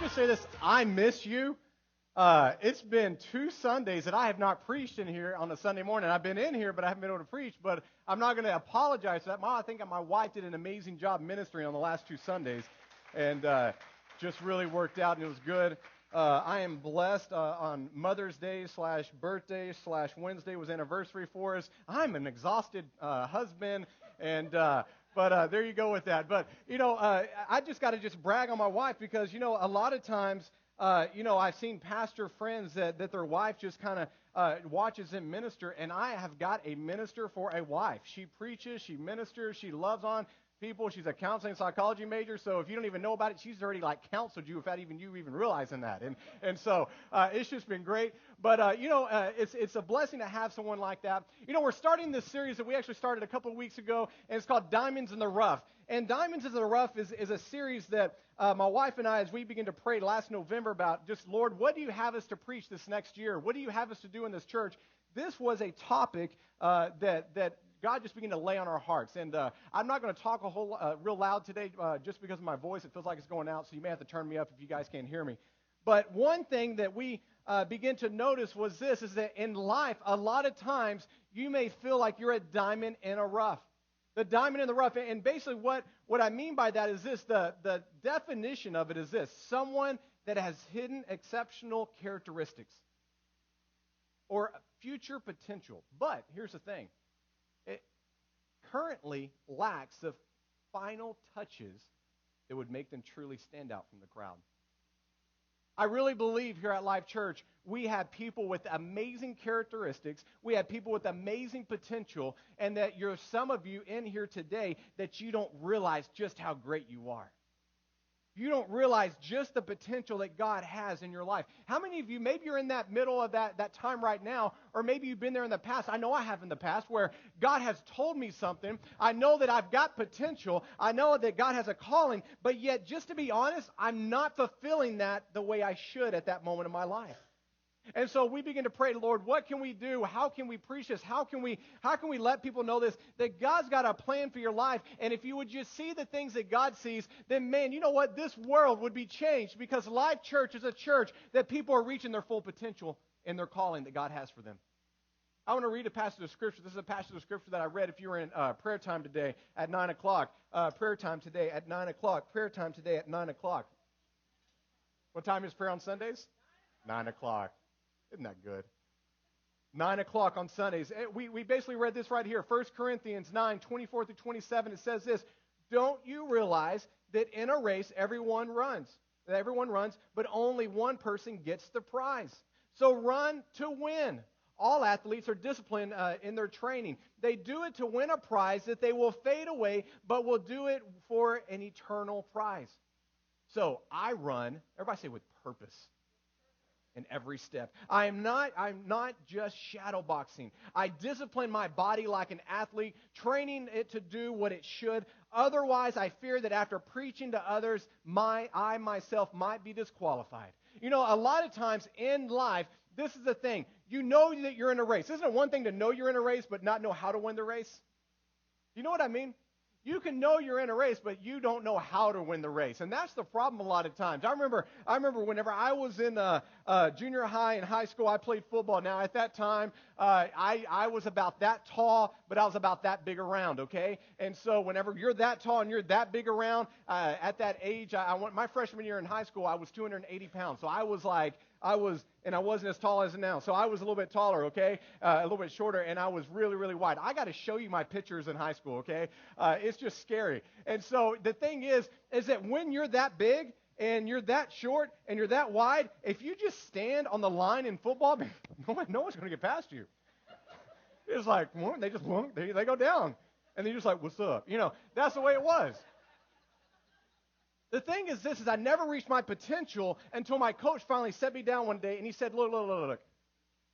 Just say this, I miss you. It's been 2 Sundays that I have not preached in here on a Sunday morning. I've been in here, but I haven't been able to preach. But I'm not going to apologize for that. I think my wife did an amazing job ministering on the last 2 Sundays, and just really worked out, and it was good. I am blessed on Mother's Day / birthday / Wednesday was anniversary for us. I'm an exhausted husband, and but there you go with that. But, I just got to just brag on my wife because, a lot of times, I've seen pastor friends that their wife just kind of watches them minister, and I have got a minister for a wife. She preaches, she ministers, she loves on people. She's a counseling psychology major, so if you don't even know about it, she's already counseled you without you even realizing that. And so it's just been great. But it's a blessing to have someone like that. We're starting this series that we actually started a couple of weeks ago, and it's called Diamonds in the Rough. And Diamonds in the Rough is a series that my wife and I, as we began to pray last November about just, Lord, what do you have us to preach this next year? What do you have us to do in this church? This was a topic that God just began to lay on our hearts. And I'm not going to talk a whole real loud today just because of my voice. It feels like it's going out, so you may have to turn me up if you guys can't hear me. But one thing that we begin to notice was this, is that in life, a lot of times, you may feel like you're a diamond in a rough. The diamond in the rough. And basically what I mean by that is this, the definition of it is this: someone that has hidden exceptional characteristics or future potential. But here's the thing. It currently lacks the final touches that would make them truly stand out from the crowd. I really believe here at Life Church, we have people with amazing characteristics, we have people with amazing potential, and that some of you in here today that you don't realize just how great you are. You don't realize just the potential that God has in your life. How many of you, maybe you're in that middle of that time right now, or maybe you've been there in the past. I know I have in the past, where God has told me something. I know that I've got potential. I know that God has a calling, but yet, just to be honest, I'm not fulfilling that the way I should at that moment in my life. And so we begin to pray, Lord, what can we do? How can we preach this? How can we let people know this? That God's got a plan for your life. And if you would just see the things that God sees, then man, you know what? This world would be changed, because Life Church is a church that people are reaching their full potential in their calling that God has for them. I want to read a passage of Scripture. This is a passage of Scripture that I read if you were in prayer time today at 9 o'clock. Prayer time today at 9 o'clock. Prayer time today at 9 o'clock. What time is prayer on Sundays? 9 o'clock. Isn't that good? 9 o'clock on Sundays. We basically read this right here. 1 Corinthians 9, 24 through 27. It says this: don't you realize that in a race everyone runs, but only one person gets the prize? So run to win. All athletes are disciplined in their training. They do it to win a prize that they will fade away, but will do it for an eternal prize. So I run, everybody say, with purpose. In every step. I'm not just shadow boxing. I discipline my body like an athlete, training it to do what it should. Otherwise, I fear that after preaching to others, I myself might be disqualified. A lot of times in life, this is the thing. You know that you're in a race. Isn't it one thing to know you're in a race but not know how to win the race? You know what I mean? You can know you're in a race, but you don't know how to win the race. And that's the problem a lot of times. I remember whenever I was in junior high and high school, I played football. Now, at that time, I was about that tall, but I was about that big around, okay? And so whenever you're that tall and you're that big around, at that age, my freshman year in high school, I was 280 pounds. So I wasn't as tall as now. So I was a little bit taller, okay? A little bit shorter, and I was really, really wide. I got to show you my pictures in high school, okay? It's just scary. And so the thing is that when you're that big and you're that short and you're that wide, if you just stand on the line in football, no one's going to get past you. It's like, they go down. And they're just like, what's up? That's the way it was. The thing is this, I never reached my potential until my coach finally set me down one day and he said, look.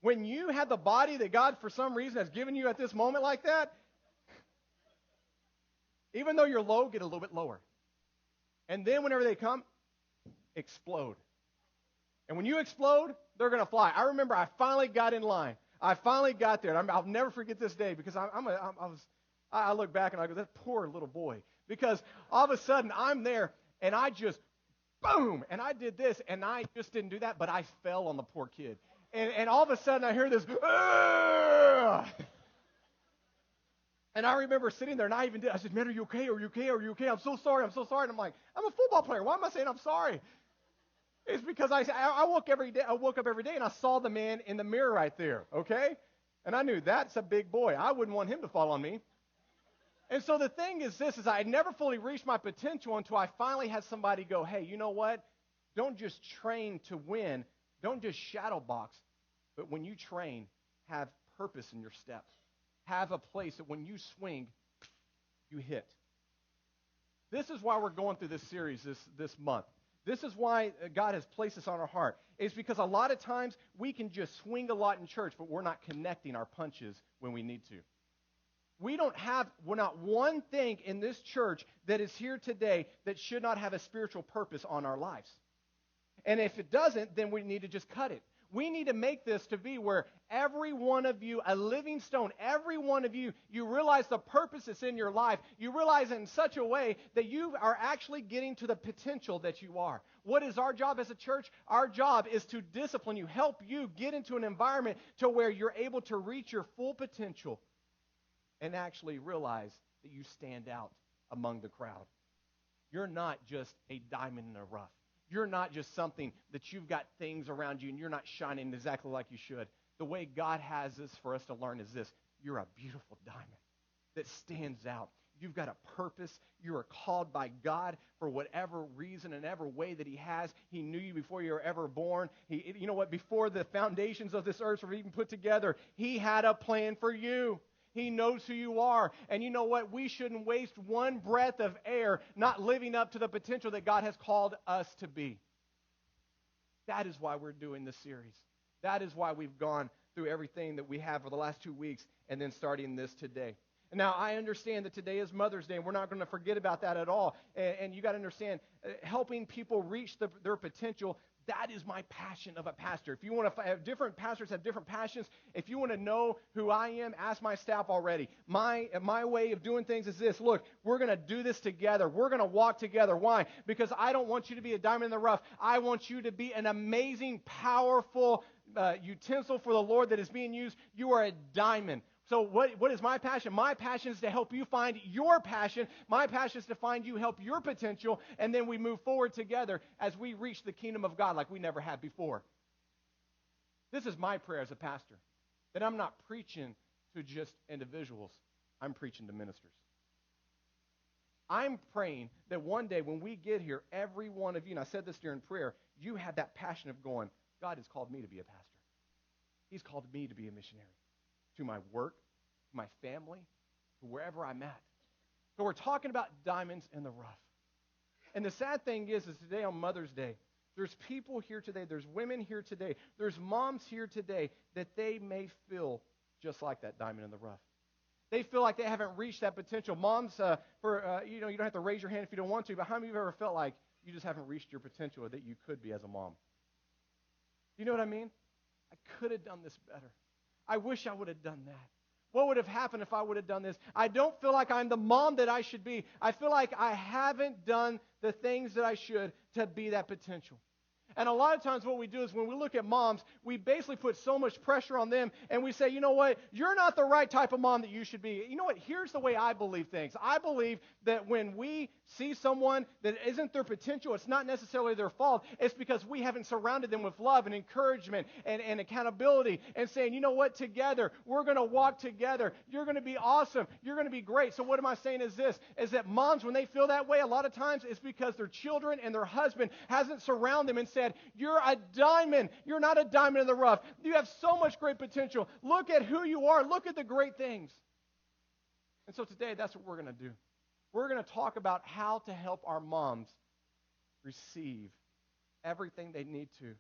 When you have the body that God, for some reason, has given you at this moment like that, even though you're low, get a little bit lower. And then whenever they come, explode. And when you explode, they're going to fly. I remember I finally got in line. I finally got there. I'll never forget this day because I look back and I go, that poor little boy. Because all of a sudden I'm there and I just boom, and I did this, and I just didn't do that, but I fell on the poor kid. And all of a sudden I hear this, "Ugh!" And I remember sitting there, and I even did. I said, "Man, are you okay? Are you okay? Are you okay? I'm so sorry. I'm so sorry." And I'm like, I'm a football player. Why am I saying I'm sorry? It's because I woke every day. I woke up every day, and I saw the man in the mirror right there. Okay, and I knew that's a big boy. I wouldn't want him to fall on me. And so the thing is this, is I had never fully reached my potential until I finally had somebody go, "Hey, you know what? Don't just train to win. Don't just shadow box. But when you train, have purpose in your steps. Have a place that when you swing, you hit." This is why we're going through this series this month. This is why God has placed this on our heart. It's because a lot of times we can just swing a lot in church, but we're not connecting our punches when we need to. We're not one thing in this church that is here today that should not have a spiritual purpose on our lives. And if it doesn't, then we need to just cut it. We need to make this to be where every one of you, a living stone, every one of you, you realize the purpose that's in your life. You realize it in such a way that you are actually getting to the potential that you are. What is our job as a church? Our job is to discipline you, help you get into an environment to where you're able to reach your full potential and actually realize that you stand out among the crowd. You're not just a diamond in the rough. You're not just something that you've got things around you and you're not shining exactly like you should. The way God has this for us to learn is this. You're a beautiful diamond that stands out. You've got a purpose. You are called by God for whatever reason and every way that He has. He knew you before you were ever born. You know what? Before the foundations of this earth were even put together, He had a plan for you. He knows who you are. And you know what? We shouldn't waste one breath of air not living up to the potential that God has called us to be. That is why we're doing this series. That is why we've gone through everything that we have for the last 2 weeks and then starting this today. Now, I understand that today is Mother's Day, and we're not going to forget about that at all. And you got to understand, helping people reach their potential, that is my passion of a pastor. If you want to have different pastors have different passions, if you want to know who I am, ask my staff already. My way of doing things is this. Look, we're going to do this together. We're going to walk together. Why? Because I don't want you to be a diamond in the rough. I want you to be an amazing, powerful utensil for the Lord that is being used. You are a diamond. So what is my passion? My passion is to help you find your passion. My passion is to find you, help your potential, and then we move forward together as we reach the kingdom of God like we never had before. This is my prayer as a pastor, that I'm not preaching to just individuals. I'm preaching to ministers. I'm praying that one day when we get here, every one of you, and I said this during prayer, you have that passion of going, God has called me to be a pastor. He's called me to be a missionary. To my work, to my family, to wherever I'm at. So we're talking about diamonds in the rough. And the sad thing is today on Mother's Day, there's people here today, there's women here today, there's moms here today that they may feel just like that diamond in the rough. They feel like they haven't reached that potential. Moms, you don't have to raise your hand if you don't want to, but how many of you have ever felt like you just haven't reached your potential that you could be as a mom? You know what I mean? I could have done this better. I wish I would have done that. What would have happened if I would have done this? I don't feel like I'm the mom that I should be. I feel like I haven't done the things that I should to be that potential. And a lot of times what we do is when we look at moms, we basically put so much pressure on them and we say, you know what, you're not the right type of mom that you should be. You know what, here's the way I believe things. I believe that when we see someone that isn't their potential, it's not necessarily their fault. It's because we haven't surrounded them with love and encouragement and accountability and saying, you know what, together, we're going to walk together. You're going to be awesome. You're going to be great. So what am I saying is this, is that moms, when they feel that way, a lot of times it's because their children and their husband hasn't surrounded them and said, you're a diamond. You're not a diamond in the rough. You have so much great potential. Look at who you are. Look at the great things. And so today, that's what we're going to do. We're going to talk about how to help our moms receive everything they need to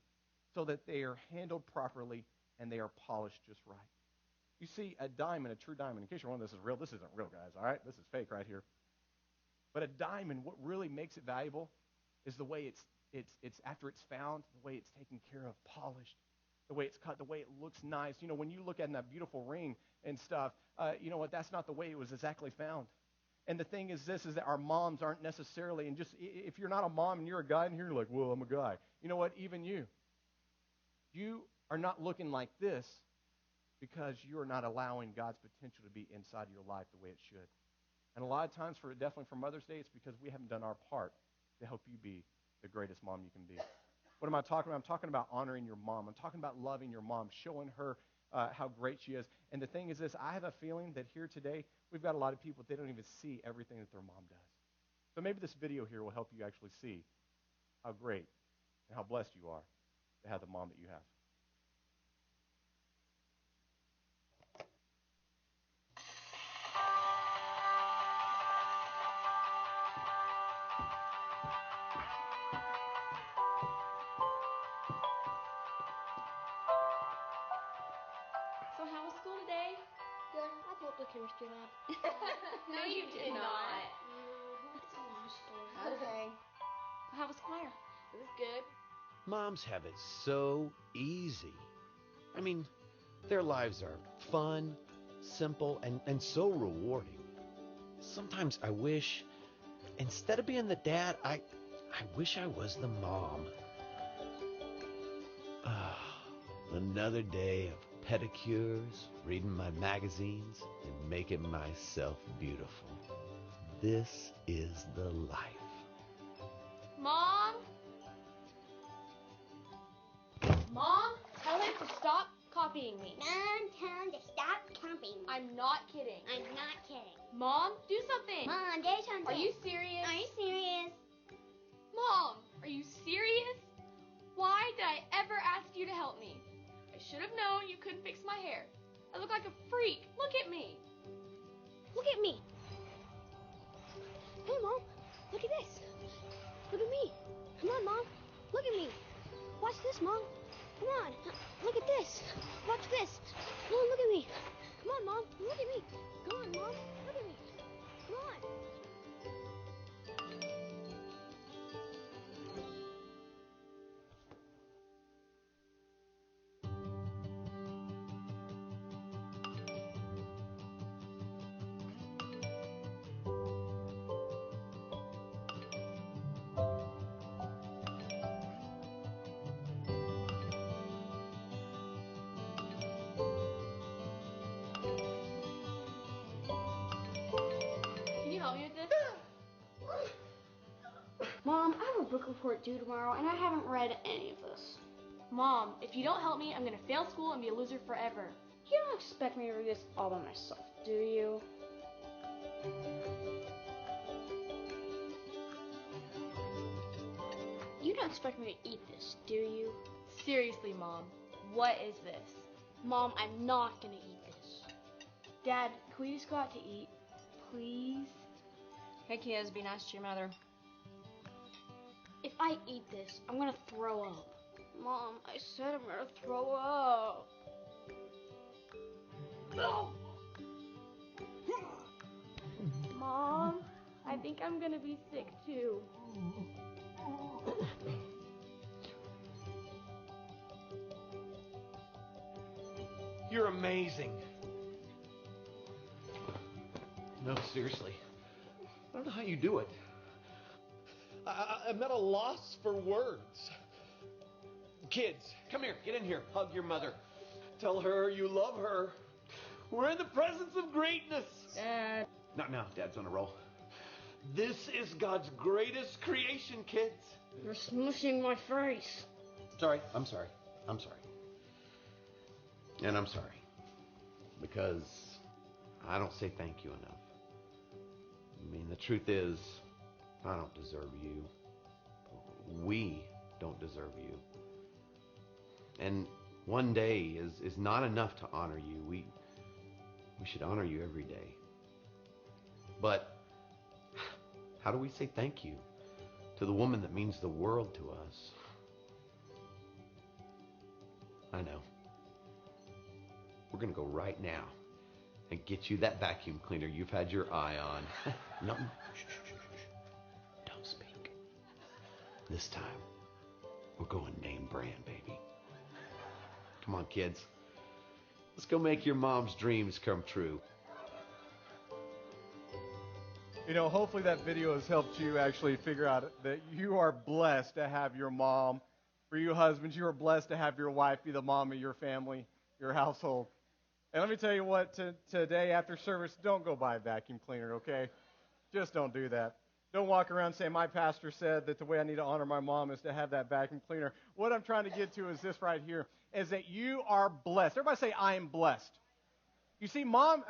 so that they are handled properly and they are polished just right. You see, a diamond, a true diamond, in case you're wondering this is real, this isn't real, guys, all right? This is fake right here. But a diamond, what really makes it valuable is the way it's after it's found, the way it's taken care of, polished, the way it's cut, the way it looks nice. You know, when you look at that beautiful ring and stuff, you know what, that's not the way it was exactly found. And the thing is this, is that our moms aren't necessarily, and just if you're not a mom and you're a guy in here, you're like, well, I'm a guy. You know what? Even you are not looking like this because you are not allowing God's potential to be inside your life the way it should. And a lot of times, definitely for Mother's Day, it's because we haven't done our part to help you be the greatest mom you can be. What am I talking about? I'm talking about honoring your mom. I'm talking about loving your mom, showing her how great she is. And the thing is this, I have a feeling that here today, we've got a lot of people, they don't even see everything that their mom does. So maybe this video here will help you actually see how great and how blessed you are to have the mom that you have. So how was school today? Good. I failed the chemistry lab. No, you did not. It's a long story. Okay. How was choir? It was good. Moms have it so easy. I mean, their lives are fun, simple, and so rewarding. Sometimes I wish, instead of being the dad, I wish I was the mom. Another day of pedicures, reading my magazines, and making myself beautiful. This is the life. Mom? Mom, tell him to stop copying me. Mom, tell him to stop copying. I'm not kidding. I'm not kidding. Mom, do something. Mom, do something. Are you serious? Are you serious? Mom, are you serious? Why did I ever ask you to help me? I should have known you couldn't fix my hair. I look like a freak. Look at me. Look at me. Hey, Mom. Look at this. Look at me. Come on, Mom. Look at me. Watch this, Mom. Come on. Look at this. Watch this. Come on, look at me. Come on, Mom. Look at me. Come on, Mom. Look at me. Come on. Can you help me with this? Mom, I have a book report due tomorrow, and I haven't read any of this. Mom, if you don't help me, I'm going to fail school and be a loser forever. You don't expect me to read this all by myself, do you? You don't expect me to eat this, do you? Seriously, Mom, what is this? Mom, I'm not gonna eat this. Dad, can we just go out to eat? Please? Hey, kids, be nice to your mother. If I eat this, I'm gonna throw up. Mom, I said I'm gonna throw up. Mom, I think I'm gonna be sick too. You're amazing. No, seriously. I don't know how you do it. I'm at a loss for words. Kids, come here. Get in here. Hug your mother. Tell her you love her. We're in the presence of greatness. Dad. Not now. Dad's on a roll. This is God's greatest creation, kids. You're smushing my face. Sorry. I'm sorry. And I'm sorry. Because I don't say thank you enough. I mean, the truth is, I don't deserve you. We don't deserve you. And one day is not enough to honor you. We should honor you every day. But how do we say thank you to the woman that means the world to us? I know. We're going to go right now and get you that vacuum cleaner you've had your eye on. No, shh. Don't speak. This time, we're going name brand, baby. Come on, kids. Let's go make your mom's dreams come true. Hopefully that video has helped you actually figure out that you are blessed to have your mom. For you husbands, you are blessed to have your wife be the mom of your family, your household. And let me tell you what, today after service, don't go buy a vacuum cleaner, okay? Just don't do that. Don't walk around saying, my pastor said that the way I need to honor my mom is to have that vacuum cleaner. What I'm trying to get to is this right here, is that you are blessed. Everybody say, I am blessed. You see, moms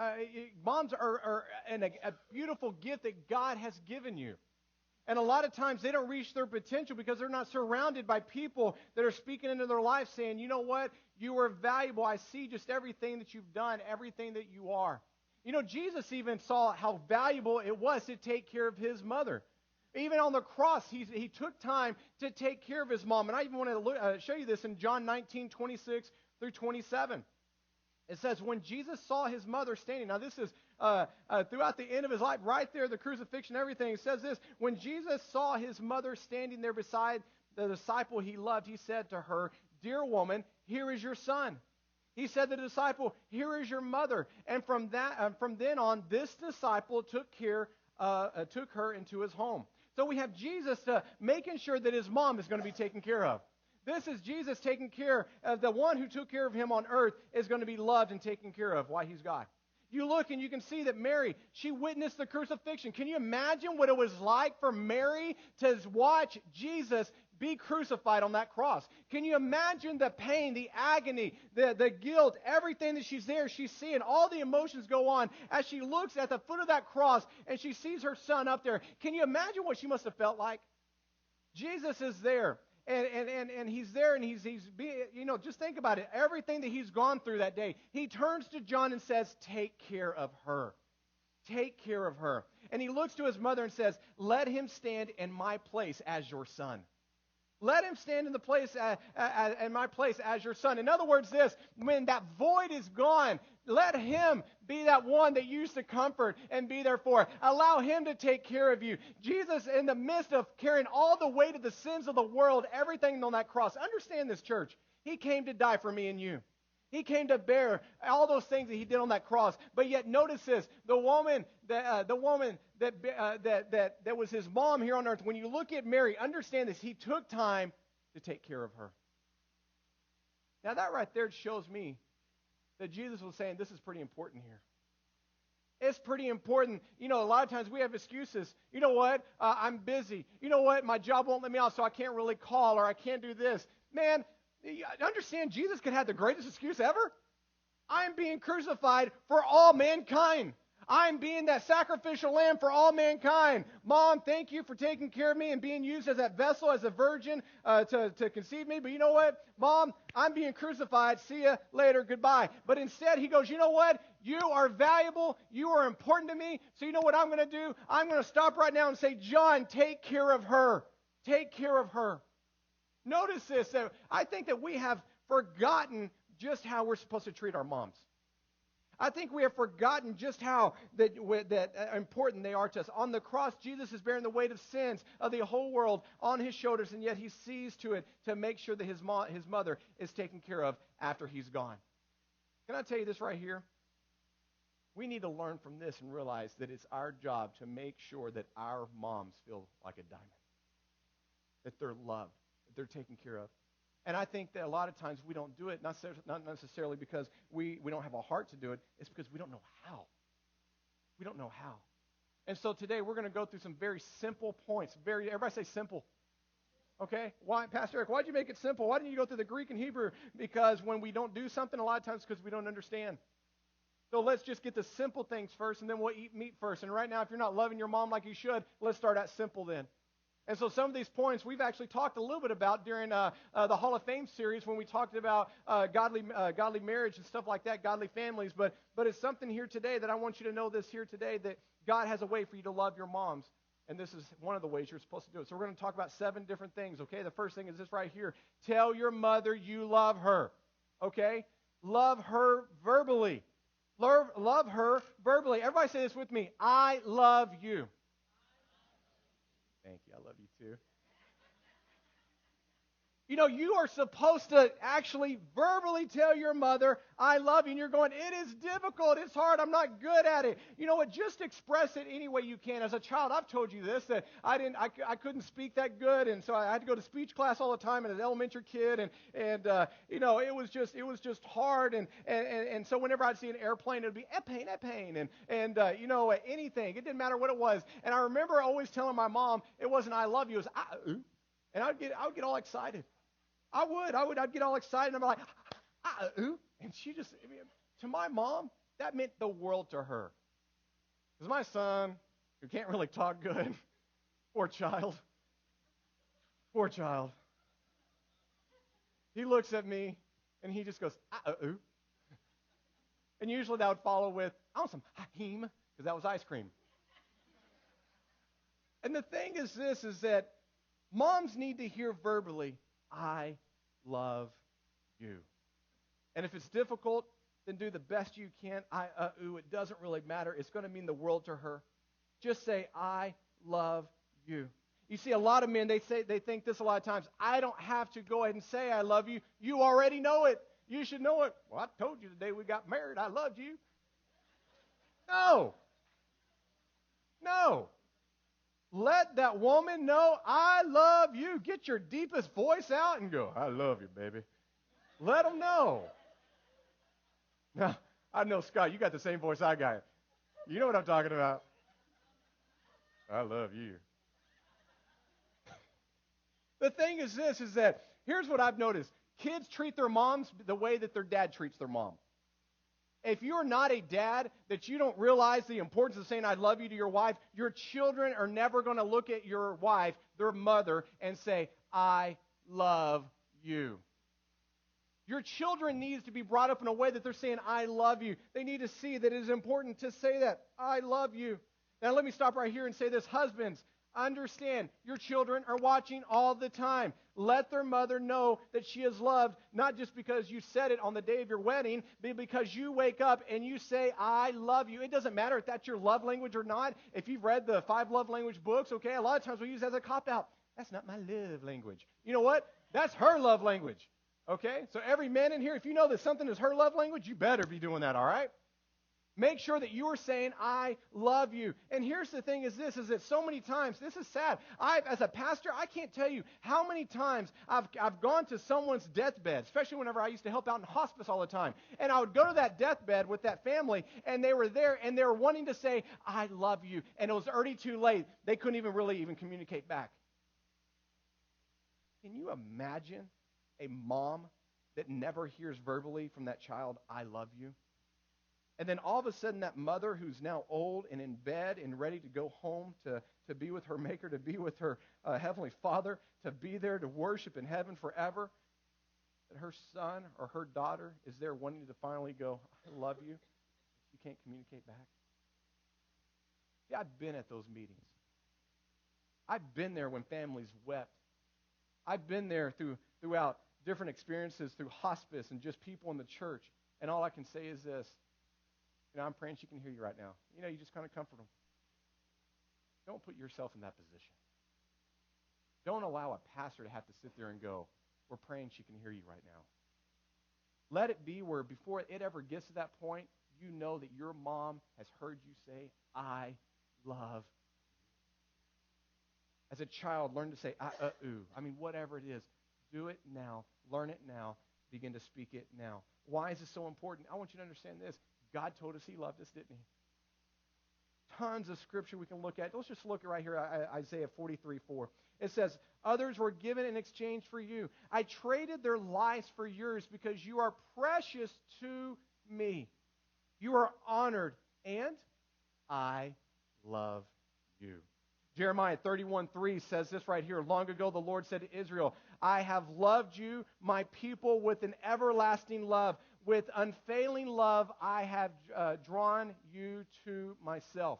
are a beautiful gift that God has given you. And a lot of times they don't reach their potential because they're not surrounded by people that are speaking into their life saying, you know what, you are valuable. I see just everything that you've done, everything that you are. Jesus even saw how valuable it was to take care of his mother. Even on the cross, he took time to take care of his mom. And I even want to show you this in John 19:26 through 27. It says, when Jesus saw his mother standing, now this is throughout the end of his life, right there, the crucifixion, everything. It says this, when Jesus saw his mother standing there beside the disciple he loved, he said to her, dear woman, here is your son. He said to the disciple, here is your mother. And from then on, this disciple took her into his home. So we have Jesus making sure that his mom is going to be taken care of. This is Jesus taking care of the one who took care of him on earth is going to be loved and taken care of while he's God. You look and you can see that Mary, she witnessed the crucifixion. Can you imagine what it was like for Mary to watch Jesus be crucified on that cross? Can you imagine the pain, the agony, the guilt, everything that she's there, she's seeing, all the emotions go on as she looks at the foot of that cross and she sees her son up there. Can you imagine what she must have felt like? Jesus is there. And he's there, and he's just think about it. Everything that he's gone through that day, he turns to John and says, take care of her. Take care of her. And he looks to his mother and says, let him stand in my place as your son. Let him stand in the place in my place as your son. In other words, when that void is gone, let him be that one that you used to comfort and be there for. Allow him to take care of you. Jesus, in the midst of carrying all the weight of the sins of the world, everything on that cross. Understand this, church. He came to die for me and you. He came to bear all those things that he did on that cross. But yet, notice this: the woman that was his mom here on earth. When you look at Mary, understand this: he took time to take care of her. Now, that right there shows me that Jesus was saying this is pretty important here. It's pretty important. A lot of times we have excuses. You know what? I'm busy. You know what? My job won't let me out, so I can't really call, or I can't do this. Man, understand, Jesus could have the greatest excuse ever. I'm being crucified for all mankind. I'm being that sacrificial lamb for all mankind. Mom, thank you for taking care of me and being used as that vessel, as a virgin to conceive me. But you know what? Mom, I'm being crucified. See ya later. Goodbye. But instead, he goes, you know what? You are valuable. You are important to me. So you know what I'm going to do? I'm going to stop right now and say, John, take care of her. Take care of her. Notice this. I think that we have forgotten just how we're supposed to treat our moms. I think we have forgotten just how that important they are to us. On the cross, Jesus is bearing the weight of sins of the whole world on his shoulders, and yet he sees to it to make sure that his mother is taken care of after he's gone. Can I tell you this right here? We need to learn from this and realize that it's our job to make sure that our moms feel like a diamond, that they're loved, that they're taken care of. And I think that a lot of times we don't do it, not necessarily because we don't have a heart to do it. It's because we don't know how. We don't know how. And so today we're going to go through some very simple points. Everybody say simple. Okay? Why, Pastor Eric, why'd you make it simple? Why didn't you go through the Greek and Hebrew? Because when we don't do something, a lot of times it's because we don't understand. So let's just get the simple things first, and then we'll eat meat first. And right now, if you're not loving your mom like you should, let's start out simple then. And so some of these points we've actually talked a little bit about during the Hall of Fame series when we talked about godly marriage and stuff like that, godly families. But it's something here today that I want you to know this here today, that God has a way for you to love your moms. And this is one of the ways you're supposed to do it. So we're going to talk about 7 different things, okay? The first thing is this right here. Tell your mother you love her, okay? Love her verbally. Love her verbally. Everybody say this with me. I love you. Thank you. I love you too. You know, you are supposed to actually verbally tell your mother, I love you. And you're going, it is difficult. It's hard. I'm not good at it. You know what? Just express it any way you can. As a child, I've told you this, that I couldn't speak that good. And so I had to go to speech class all the time as an elementary kid. And you know, it was just hard. And so whenever I'd see an airplane, it would be, pain. And you know, anything. It didn't matter what it was. And I remember always telling my mom, it wasn't I love you. It was, and I would get all excited. I'd get all excited, and I'm like, and she just, I mean, to my mom, that meant the world to her. Because my son, who can't really talk good, poor child, he looks at me, and he just goes, and usually that would follow with, I want some Hakeem, because that was ice cream. And the thing is this, is that moms need to hear verbally, I love you. And if it's difficult, then do the best you can. It doesn't really matter. It's going to mean the world to her. Just say, I love you. You see, a lot of men, they think this a lot of times. I don't have to go ahead and say I love you. You already know it. You should know it. Well, I told you the day we got married I loved you. No. Let that woman know, I love you. Get your deepest voice out and go, I love you, baby. Let them know. Now, I know, Scott, you got the same voice I got. You know what I'm talking about. I love you. The thing is this, is that here's what I've noticed. Kids treat their moms the way that their dad treats their mom. If you're not a dad, that you don't realize the importance of saying I love you to your wife, your children are never going to look at your wife, their mother, and say, I love you. Your children needs to be brought up in a way that they're saying, I love you. They need to see that it is important to say that, I love you. Now let me stop right here and say this. Husbands, understand, your children are watching all the time. Let their mother know that she is loved, not just because you said it on the day of your wedding, but because you wake up and you say, I love you. It doesn't matter if that's your love language or not. If you've read the 5 love language books, okay, a lot of times we use that as a cop-out. That's not my love language. You know what? That's her love language. Okay? So every man in here, if you know that something is her love language, you better be doing that, all right? Make sure that you are saying, I love you. And here's the thing is this, is that so many times, this is sad. As a pastor, I can't tell you how many times I've gone to someone's deathbed, especially whenever I used to help out in hospice all the time. And I would go to that deathbed with that family, and they were there, and they were wanting to say, I love you. And it was already too late. They couldn't even communicate back. Can you imagine a mom that never hears verbally from that child, I love you? And then all of a sudden that mother who's now old and in bed and ready to go home to be with her Maker, to be with her Heavenly Father, to be there to worship in heaven forever, that her son or her daughter is there wanting to finally go, I love you. She can't communicate back. Yeah, I've been at those meetings. I've been there when families wept. I've been there throughout different experiences through hospice and just people in the church. And all I can say is this. You know, I'm praying she can hear you right now. You know, you just kind of comfort them. Don't put yourself in that position. Don't allow a pastor to have to sit there and go, we're praying she can hear you right now. Let it be where before it ever gets to that point, you know that your mom has heard you say, I love you. As a child, learn to say, I mean, whatever it is, do it now. Learn it now. Begin to speak it now. Why is this so important? I want you to understand this. God told us he loved us, didn't he? Tons of scripture we can look at. Let's just look right here, Isaiah 43:4. It says, others were given in exchange for you. I traded their lives for yours because you are precious to me. You are honored, and I love you. Jeremiah 31:3 says this right here. Long ago the Lord said to Israel, I have loved you, my people, with an everlasting love. With unfailing love, I have drawn you to myself.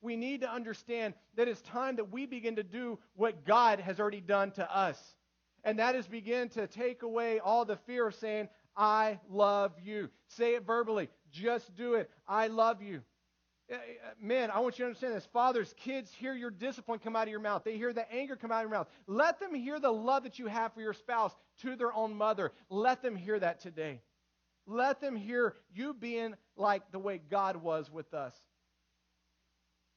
We need to understand that it's time that we begin to do what God has already done to us. And that is begin to take away all the fear of saying, I love you. Say it verbally. Just do it. I love you. Men, I want you to understand this. Fathers, kids hear your discipline come out of your mouth. They hear the anger come out of your mouth. Let them hear the love that you have for your spouse to their own mother. Let them hear that today. Let them hear you being like the way God was with us.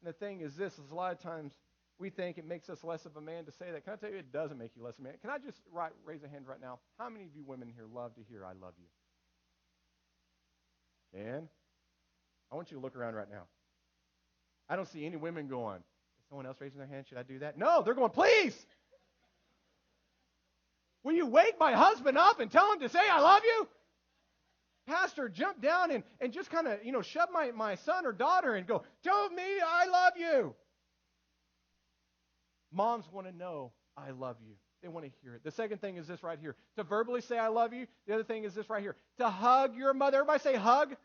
And the thing is this, is a lot of times we think it makes us less of a man to say that. Can I tell you, it doesn't make you less of a man. Can I just raise a hand right now? How many of you women here love to hear, I love you? And I want you to look around right now. I don't see any women going, is someone else raising their hand? Should I do that? No, they're going, please. Will you wake my husband up and tell him to say, I love you? Pastor, jump down and just kind of, shove my son or daughter and go, tell me I love you. Moms want to know, I love you. They want to hear it. The second thing is this right here. To verbally say, I love you. The other thing is this right here. To hug your mother. Everybody say hug.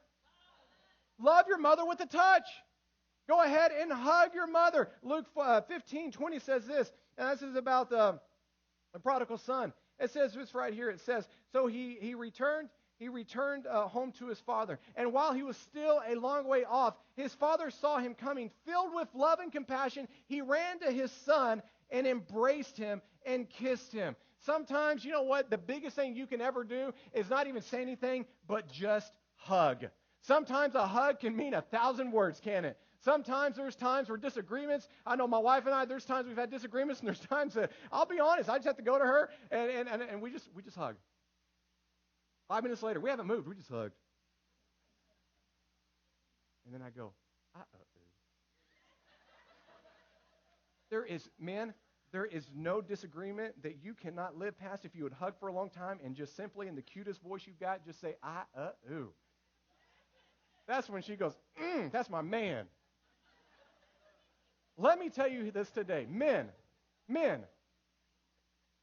Love your mother with a touch. Go ahead and hug your mother. Luke 15:20 says this, and this is about the prodigal son. It says this right here. It says, so he returned home to his father. And while he was still a long way off, his father saw him coming. Filled with love and compassion, he ran to his son and embraced him and kissed him. Sometimes, you know what? The biggest thing you can ever do is not even say anything, but just hug. Sometimes a hug can mean 1,000 words, can it? Sometimes there's times where disagreements, I know my wife and I, there's times we've had disagreements, and there's times that, I'll be honest, I just have to go to her, and we just hug. 5 minutes later, we haven't moved, we just hugged. And then I go, There is no disagreement that you cannot live past if you would hug for a long time and just simply, in the cutest voice you've got, just say, That's when she goes, that's my man. Let me tell you this today. Men,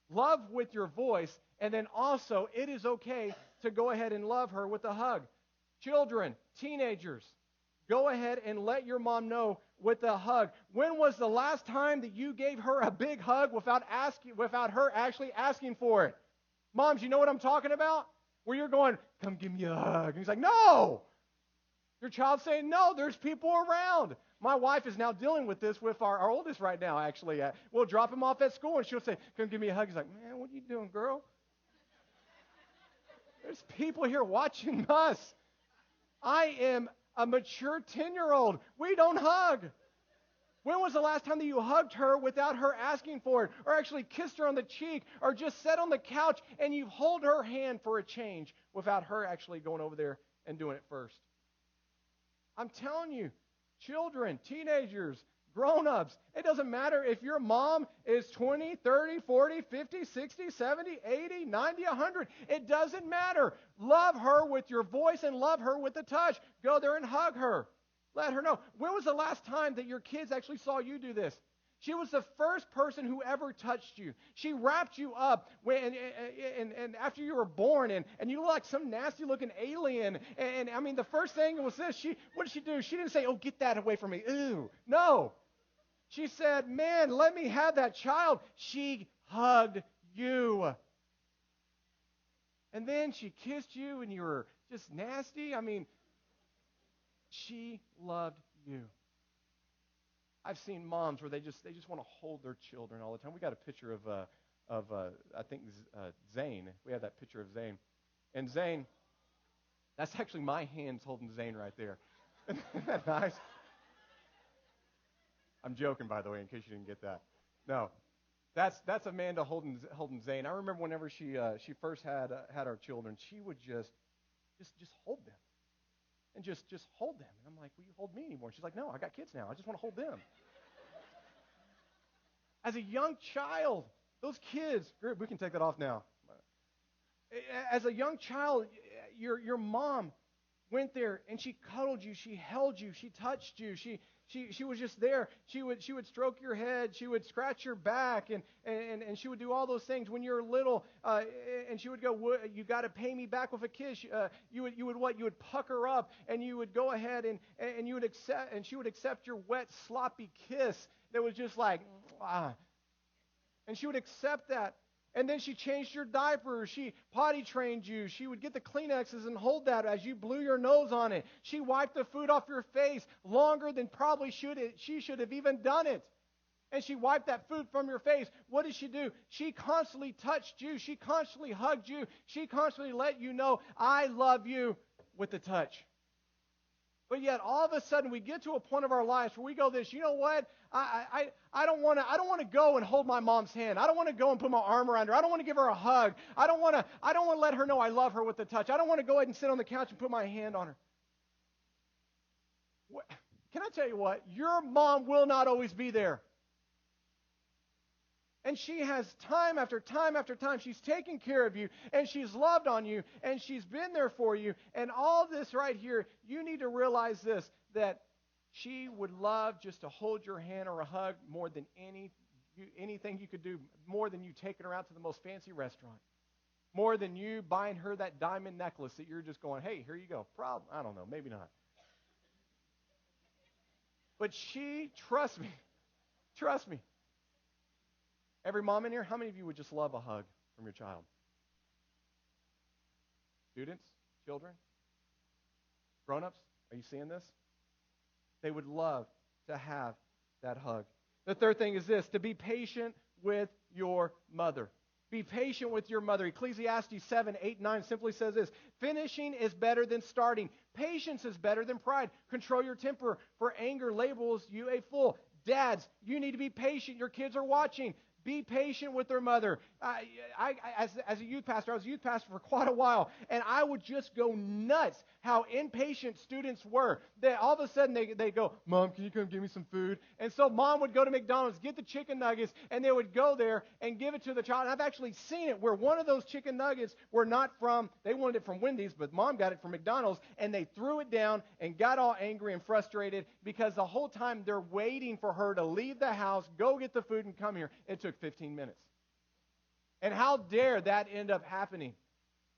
love with your voice, and then also it is okay to go ahead and love her with a hug. Children, teenagers, go ahead and let your mom know with a hug. When was the last time that you gave her a big hug without her actually asking for it? Moms, you know what I'm talking about? Where you're going, come give me a hug. And he's like, no. Your child's saying, no, there's people around. My wife is now dealing with this with our oldest right now, actually. We'll drop him off at school, and she'll say, come give me a hug. He's like, man, what are you doing, girl? There's people here watching us. I am a mature 10-year-old. We don't hug. When was the last time that you hugged her without her asking for it, or actually kissed her on the cheek, or just sat on the couch and you hold her hand for a change without her actually going over there and doing it first? I'm telling you, children, teenagers, grown-ups, it doesn't matter if your mom is 20, 30, 40, 50, 60, 70, 80, 90, 100. It doesn't matter. Love her with your voice and love her with a touch. Go there and hug her. Let her know. When was the last time that your kids actually saw you do this? She was the first person who ever touched you. She wrapped you up and after you were born, and you look like some nasty-looking alien. And I mean, the first thing was this. What did she do? She didn't say, oh, get that away from me. Ew. No. She said, man, let me have that child. She hugged you. And then she kissed you, and you were just nasty. I mean, she loved you. I've seen moms where they just want to hold their children all the time. We got a picture of I think Zane. We have that picture of Zane, and Zane. That's actually my hands holding Zane right there. Isn't that nice? I'm joking, by the way, in case you didn't get that. No, that's Amanda holding Zane. I remember whenever she first had our children, she would just hold them. And just hold them. And I'm like, will you hold me anymore? She's like, no, I got kids now. I just want to hold them. As a young child, those kids, we can take that off now. As a young child, your mom went there and she cuddled you, she held you, she touched you, she was just there. She would stroke your head, she would scratch your back, and she would do all those things when you're little. And she would go, you got to pay me back with a kiss. You would pucker up, and you would go ahead and you would accept, and she would accept your wet, sloppy kiss that was just like, ah. And she would accept that. And then she changed your diaper. She potty trained you. She would get the Kleenexes and hold that as you blew your nose on it. She wiped the food off your face longer than probably she should have even done it. And she wiped that food from your face. What did she do? She constantly touched you. She constantly hugged you. She constantly let you know, I love you, with the touch. But yet, all of a sudden, we get to a point of our lives where we go this, you know what? I don't want to go and hold my mom's hand. I don't want to go and put my arm around her. I don't want to give her a hug. I don't want to let her know I love her with the touch. I don't want to go ahead and sit on the couch and put my hand on her. Can I tell you what? Your mom will not always be there. And she has time after time after time. She's taken care of you, and she's loved on you, and she's been there for you. And all this right here, you need to realize this, that she would love just to hold your hand or a hug more than anything you could do, more than you taking her out to the most fancy restaurant, more than you buying her that diamond necklace that you're just going, hey, here you go. Problem? I don't know, maybe not. But she, trust me, every mom in here, how many of you would just love a hug from your child? Students, children, grown-ups, are you seeing this? They would love to have that hug. The third thing is this, to be patient with your mother. Be patient with your mother. Ecclesiastes 7:8-9 simply says this, finishing is better than starting. Patience is better than pride. Control your temper, for anger labels you a fool. Dads, you need to be patient. Your kids are watching. Be patient with their mother. As a youth pastor, I was a youth pastor for quite a while, and I would just go nuts how impatient students were. All of a sudden, they go, Mom, can you come give me some food? And so Mom would go to McDonald's, get the chicken nuggets, and they would go there and give it to the child. And I've actually seen it where one of those chicken nuggets were not from, they wanted it from Wendy's, but Mom got it from McDonald's, and they threw it down and got all angry and frustrated because the whole time they're waiting for her to leave the house, go get the food, and come here. It took 15 minutes. And how dare that end up happening?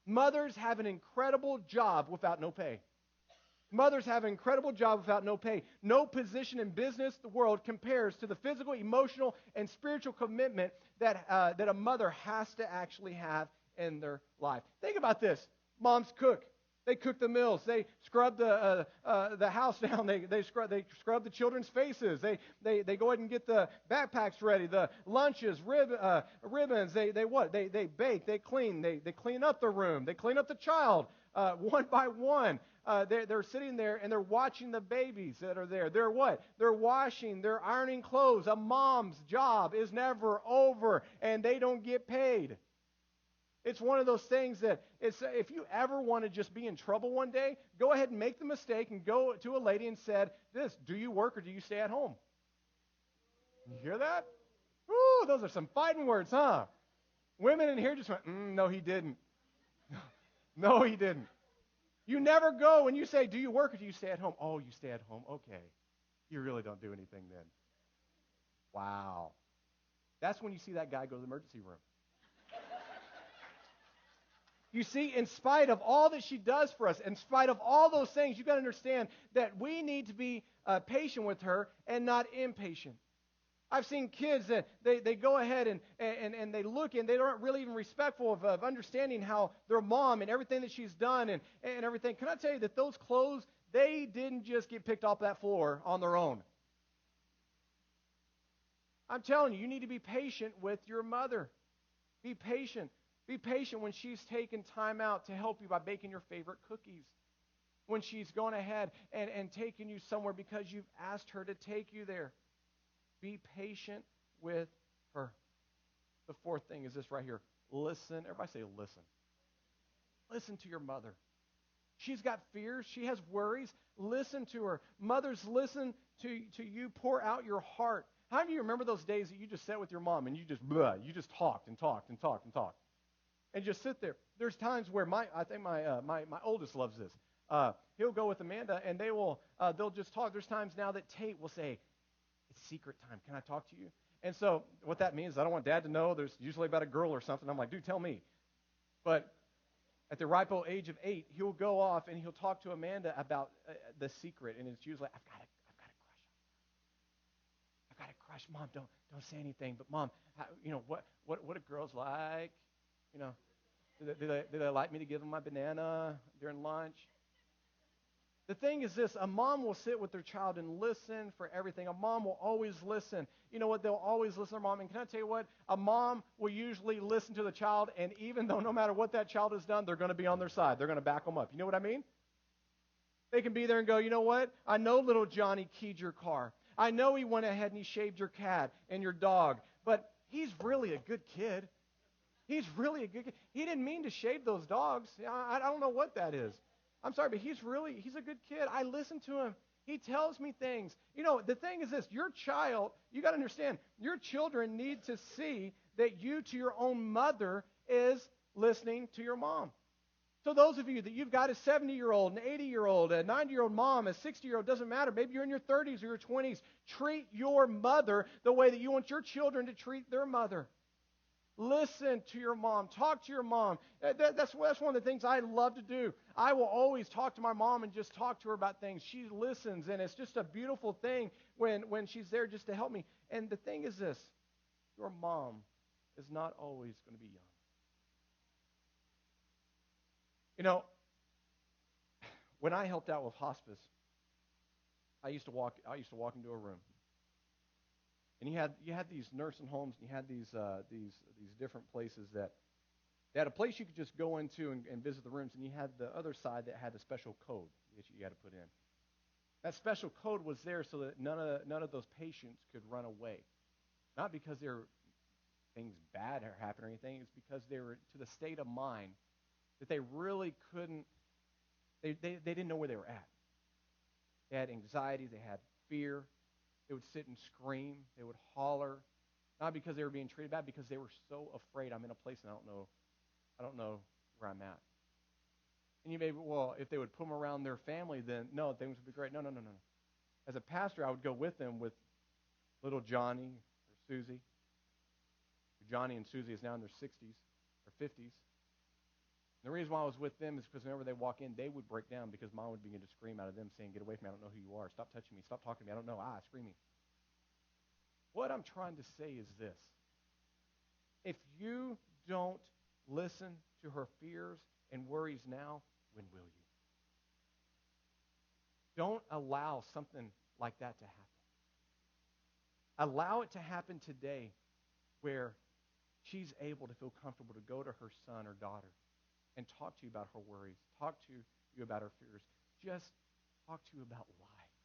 Mothers have an incredible job without no pay. Mothers have an incredible job without no pay. No position in business, the world, compares to the physical, emotional, and spiritual commitment that a mother has to actually have in their life. Think about this. Moms cook. They cook the meals. They scrub the house down. They scrub the children's faces. They go ahead and get the backpacks ready, the lunches, ribbons. They bake. They clean. They clean up the room. They clean up the child one by one. They're sitting there and they're watching the babies that are there. They're what? They're washing. They're ironing clothes. A mom's job is never over, and they don't get paid. It's one of those things that if you ever want to just be in trouble one day, go ahead and make the mistake and go to a lady and said, do you work or do you stay at home? You hear that? Ooh, those are some fighting words, huh? Women in here just went, no, he didn't. No, he didn't. You never go and you say, do you work or do you stay at home? Oh, you stay at home. Okay. You really don't do anything then. Wow. That's when you see that guy go to the emergency room. You see, in spite of all that she does for us, in spite of all those things, you've got to understand that we need to be patient with her and not impatient. I've seen kids that they go ahead and they look and they aren't really even respectful of understanding how their mom and everything that she's done and everything. Can I tell you that those clothes, they didn't just get picked off that floor on their own. I'm telling you, you need to be patient with your mother. Be patient. Be patient when she's taken time out to help you by baking your favorite cookies. When she's gone ahead and taken you somewhere because you've asked her to take you there. Be patient with her. The fourth thing is this right here. Listen. Everybody say listen. Listen to your mother. She's got fears. She has worries. Listen to her. Mothers, listen to you. Pour out your heart. How many of you remember those days that you just sat with your mom and you just talked and talked and talked and talked? And just sit there. There's times where I think my oldest loves this. He'll go with Amanda and they'll just talk. There's times now that Tate will say, it's secret time. Can I talk to you? And so what that means, I don't want Dad to know. There's usually about a girl or something. I'm like, dude, tell me. But at the ripe old age of 8, he'll go off and he'll talk to Amanda about the secret. And it's usually, I've got a crush gosh, Mom, don't say anything. But Mom, what do girls like? Do they like me to give them my banana during lunch? The thing is this, a mom will sit with their child and listen for everything. A mom will always listen. You know what? They'll always listen to their mom. And can I tell you what? A mom will usually listen to the child, and even though no matter what that child has done, they're going to be on their side. They're going to back them up. You know what I mean? They can be there and go, you know what? I know little Johnny keyed your car. I know he went ahead and he shaved your cat and your dog, but he's really a good kid. He's really a good kid. He didn't mean to shave those dogs. I don't know what that is. I'm sorry, but he's a good kid. I listen to him. He tells me things. The thing is this, your child, you got to understand, your children need to see that you to your own mother is listening to your mom. So those of you that you've got a 70-year-old, an 80-year-old, a 90-year-old mom, a 60-year-old, doesn't matter. Maybe you're in your 30s or your 20s. Treat your mother the way that you want your children to treat their mother. Listen to your mom. Talk to your mom. That's one of the things I love to do. I will always talk to my mom and just talk to her about things. She listens, and it's just a beautiful thing when she's there just to help me. And the thing is this, your mom is not always going to be young. When I helped out with hospice, I used to walk into a room. And you had these nursing homes, and you had these different places that they had a place you could just go into and visit the rooms, and you had the other side that had a special code that you had to put in. That special code was there so that none of those patients could run away. Not because things bad happened or anything, it's because they were to the state of mind that they really couldn't, they didn't know where they were at. They had anxiety, they had fear. They would sit and scream. They would holler, not because they were being treated bad, because they were so afraid. I'm in a place and I don't know where I'm at. And you may, well, if they would put them around their family, then no, things would be great. No. As a pastor, I would go with them with little Johnny or Susie. Johnny and Susie is now in their 60s or 50s. And the reason why I was with them is because whenever they walk in, they would break down because Mom would begin to scream out of them saying, get away from me, I don't know who you are. Stop touching me. Stop talking to me. I don't know. Screaming. What I'm trying to say is this. If you don't listen to her fears and worries now, when will you? Don't allow something like that to happen. Allow it to happen today where she's able to feel comfortable to go to her son or daughter and talk to you about her worries, talk to you about her fears, just talk to you about life.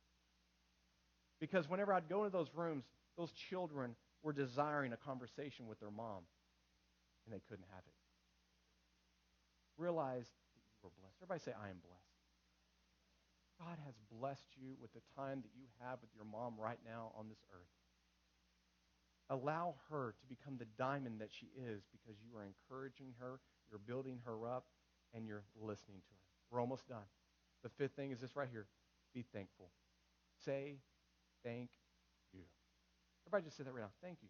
Because whenever I'd go into those rooms, those children were desiring a conversation with their mom, and they couldn't have it. Realize that you were blessed. Everybody say, I am blessed. God has blessed you with the time that you have with your mom right now on this earth. Allow her to become the diamond that she is because you are encouraging her, you're building her up, and you're listening to her. We're almost done. The fifth thing is this right here. Be thankful. Say thank you. Everybody just say that right now. Thank you.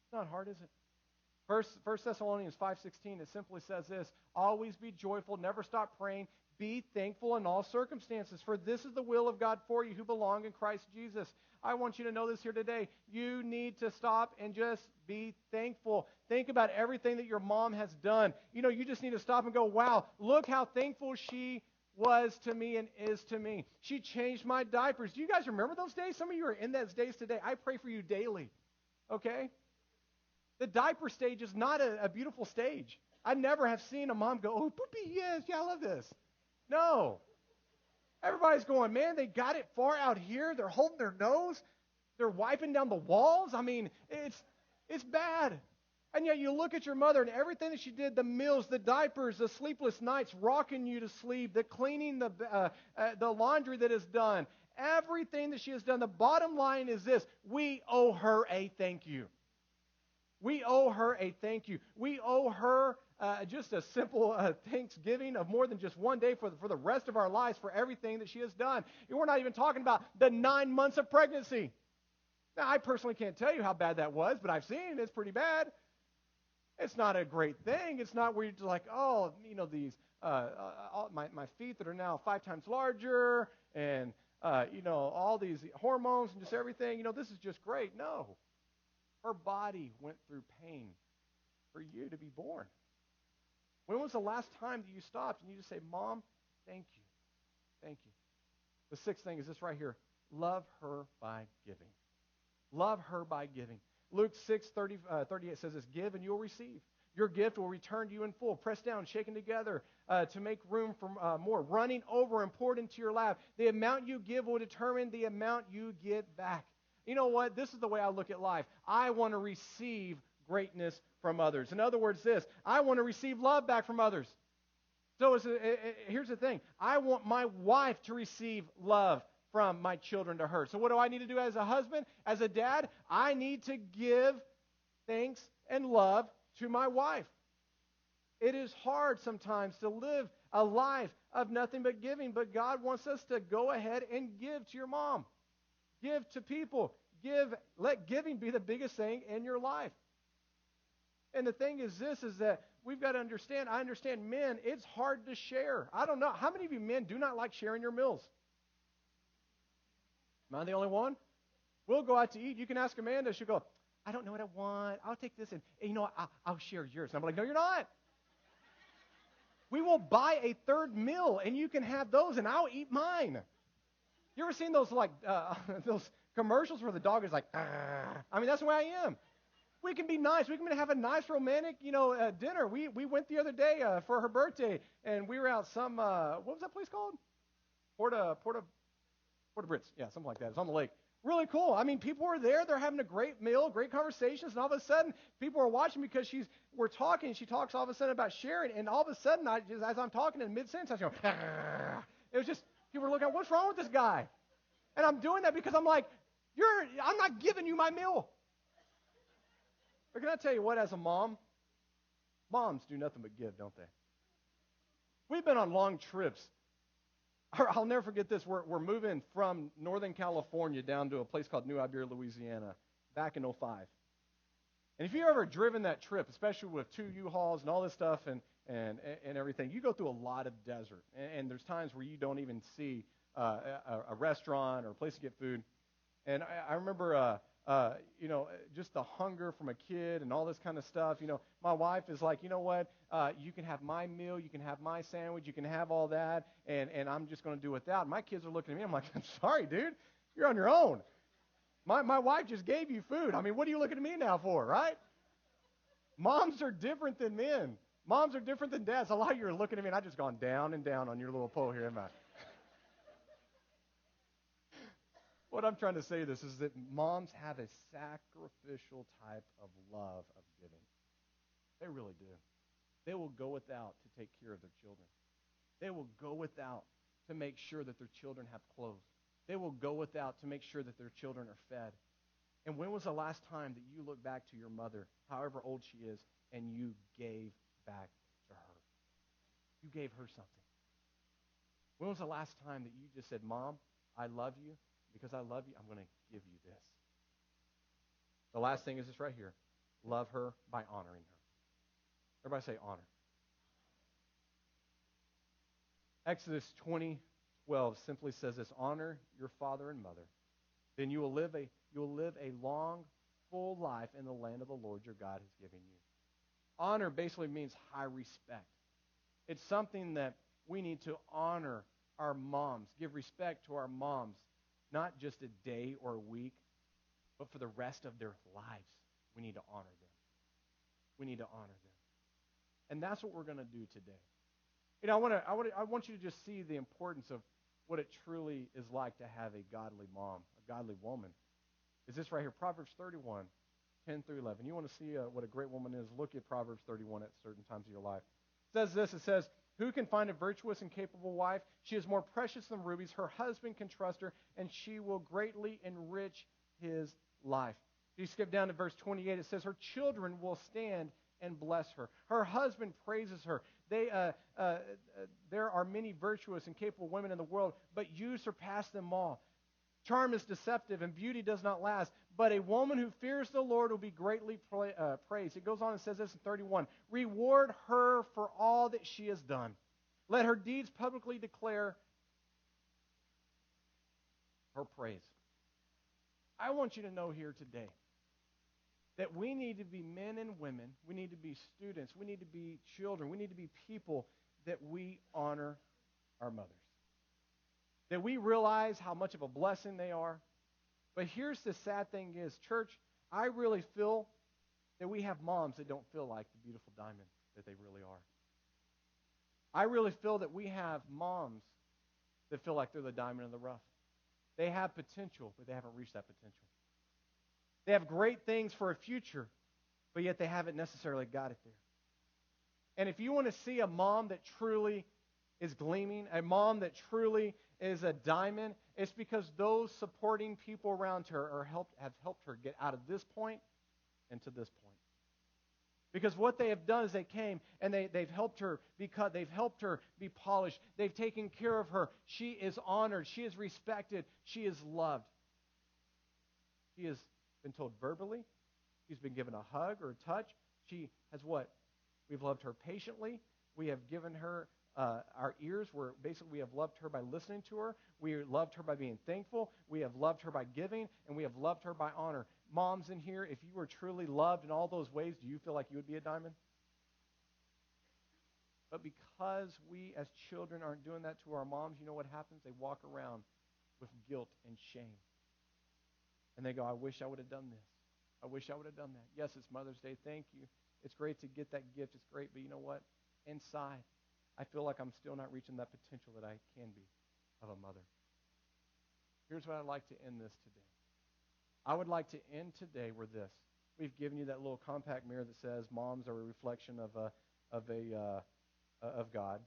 It's not hard, is it? First Thessalonians 5:16, it simply says this, always be joyful, never stop praying, be thankful in all circumstances, for this is the will of God for you who belong in Christ Jesus. I want you to know this here today. You need to stop and just be thankful. Think about everything that your mom has done. You just need to stop and go, wow, look how thankful she was to me and is to me. She changed my diapers. Do you guys remember those days? Some of you are in those days today. I pray for you daily, okay? The diaper stage is not a beautiful stage. I never have seen a mom go, oh, poopy, yes, yeah, I love this. No. Everybody's going, man, they got it far out here. They're holding their nose. They're wiping down the walls. I mean, it's bad. And yet you look at your mother and everything that she did, the meals, the diapers, the sleepless nights, rocking you to sleep, the cleaning, the laundry that is done, everything that she has done. The bottom line is this. We owe her a thank you. We owe her a thank you. We owe her just a simple thanksgiving of more than just one day for the rest of our lives for everything that she has done. And we're not even talking about the 9 months of pregnancy. Now, I personally can't tell you how bad that was, but I've seen it's pretty bad. It's not a great thing. It's not where you're just like, oh, these my feet that are now 5 times larger, and all these hormones and just everything. This is just great. No. Her body went through pain for you to be born. When was the last time that you stopped and you just say, Mom, thank you. Thank you. The sixth thing is this right here. Love her by giving. Love her by giving. Luke 6:38 says this, give and you'll receive. Your gift will return to you in full, pressed down, shaken together to make room for more, running over and poured into your lap. The amount you give will determine the amount you get back. You know what? This is the way I look at life. I want to receive greatness from others. In other words, I want to receive love back from others. So here's the thing. I want my wife to receive love from my children to her. So what do I need to do as a husband, as a dad? I need to give thanks and love to my wife. It is hard sometimes to live a life of nothing but giving, but God wants us to go ahead and give to your mom. Give to people. Let giving be the biggest thing in your life. And the thing is that we've got to understand, I understand men, it's hard to share. I don't know. How many of you men do not like sharing your meals? Am I the only one? We'll go out to eat. You can ask Amanda. She'll go, I don't know what I want. I'll take this and you know what? I'll share yours. And I'm like, no, you're not. We will buy a third meal and you can have those and I'll eat mine. You ever seen those those commercials where the dog is like, ah? I mean, that's the way I am. We can be nice. We can have a nice romantic, dinner. We went the other day for her birthday, and we were out some, what was that place called? Porta Brits. Yeah, something like that. It's on the lake. Really cool. I mean, people were there. They're having a great meal, great conversations, and all of a sudden, people are watching because we're talking. She talks all of a sudden about sharing, and all of a sudden, as I'm talking in mid-sentence, I go, ah. It was just, people were looking at, what's wrong with this guy? And I'm doing that because I'm like, I'm not giving you my meal. But can I tell you what, as a mom, moms do nothing but give, don't they? We've been on long trips. I'll never forget this. We're moving from Northern California down to a place called New Iberia, Louisiana, back in 2005. And if you've ever driven that trip, especially with 2 U-Hauls and all this stuff and everything, you go through a lot of desert. And there's times where you don't even see a restaurant or a place to get food. And I remember, just the hunger from a kid and all this kind of stuff. My wife is like, you know what? You can have my meal. You can have my sandwich. You can have all that. And I'm just going to do without. And my kids are looking at me. I'm like, I'm sorry, dude. You're on your own. My wife just gave you food. I mean, what are you looking at me now for, right? Moms are different than men. Moms are different than dads. A lot of you are looking at me, and I've just gone down and down on your little pole here, haven't I? What I'm trying to say is that moms have a sacrificial type of love of giving. They really do. They will go without to take care of their children. They will go without to make sure that their children have clothes. They will go without to make sure that their children are fed. And when was the last time that you looked back to your mother, however old she is, and you gave back to her? You gave her something. When was the last time that you just said, Mom, I love you. Because I love you, I'm going to give you this. The last thing is this right here. Love her by honoring her. Everybody say honor. Exodus 20:12 simply says this, honor your father and mother. Then you will live a long, full life in the land of the Lord your God has given you. Honor basically means high respect. It's something that we need to honor our moms, give respect to our moms. Not just a day or a week, but for the rest of their lives, we need to honor them. We need to honor them. And that's what we're going to do today. I want you to just see the importance of what it truly is like to have a godly mom, a godly woman. Is this right here, Proverbs 31:10-11. You want to see what a great woman is? Look at Proverbs 31 at certain times of your life. It says this, it says, who can find a virtuous and capable wife? She is more precious than rubies. Her husband can trust her, and she will greatly enrich his life. If you skip down to verse 28, it says, her children will stand and bless her. Her husband praises her. There are many virtuous and capable women in the world, but you surpass them all. Charm is deceptive, and beauty does not last. But a woman who fears the Lord will be greatly praised. It goes on and says this in 31. Reward her for all that she has done. Let her deeds publicly declare her praise. I want you to know here today that we need to be men and women, we need to be students, we need to be children, we need to be people that we honor our mothers. That we realize how much of a blessing they are. But here's the sad thing is, church, I really feel that we have moms that don't feel like the beautiful diamond that they really are. I really feel that we have moms that feel like they're the diamond in the rough. They have potential, but they haven't reached that potential. They have great things for a future, but yet they haven't necessarily got it there. And if you want to see a mom that truly is gleaming, a mom that truly is a diamond, it's because those supporting people around her have helped her get out of this point and to this point. Because what they have done is they came and they've helped her because they've helped her be polished. They've taken care of her. She is honored. She is respected. She is loved. She has been told verbally. She's been given a hug or a touch. She has what? We've loved her patiently. We have given her our ears. We have loved her by listening to her. We loved her by being thankful. We have loved her by giving, and we have loved her by honor. Moms in here, if you were truly loved in all those ways, do you feel like you would be a diamond? But because we as children aren't doing that to our moms, you know what happens? They walk around with guilt and shame. And they go, I wish I would have done this. I wish I would have done that. Yes, it's Mother's Day. Thank you. It's great to get that gift. It's great. But you know what? Inside, I feel like I'm still not reaching that potential that I can be of a mother. Here's what I'd like to end this today. I would like to end today with this. We've given you that little compact mirror that says moms are a reflection of God.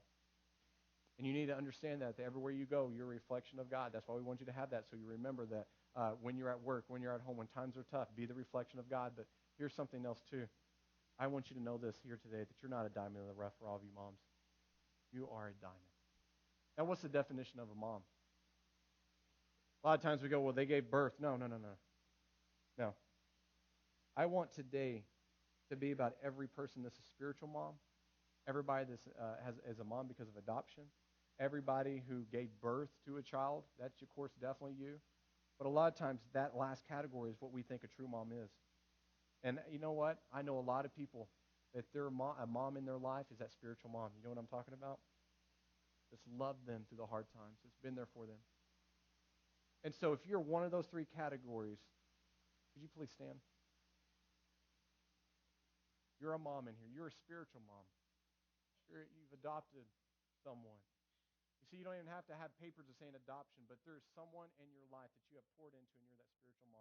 And you need to understand that everywhere you go, you're a reflection of God. That's why we want you to have that, so you remember that when you're at work, when you're at home, when times are tough, be the reflection of God. But here's something else, too. I want you to know this here today, that you're not a diamond in the rough for all of you moms. You are a diamond. Now, what's the definition of a mom? A lot of times we go, well, they gave birth. No. No. I want today to be about every person that's a spiritual mom, everybody that is a mom because of adoption, everybody who gave birth to a child. That's, of course, definitely you. But a lot of times that last category is what we think a true mom is. And you know what? I know a lot of people that a mom in their life is that spiritual mom. You know what I'm talking about? Just loved them through the hard times. It's been there for them. And so if you're one of those three categories, could you please stand? You're a mom in here. You're a spiritual mom. You've adopted someone. You see, you don't even have to have papers of saying adoption, but there's someone in your life that you have poured into and you're that spiritual mom.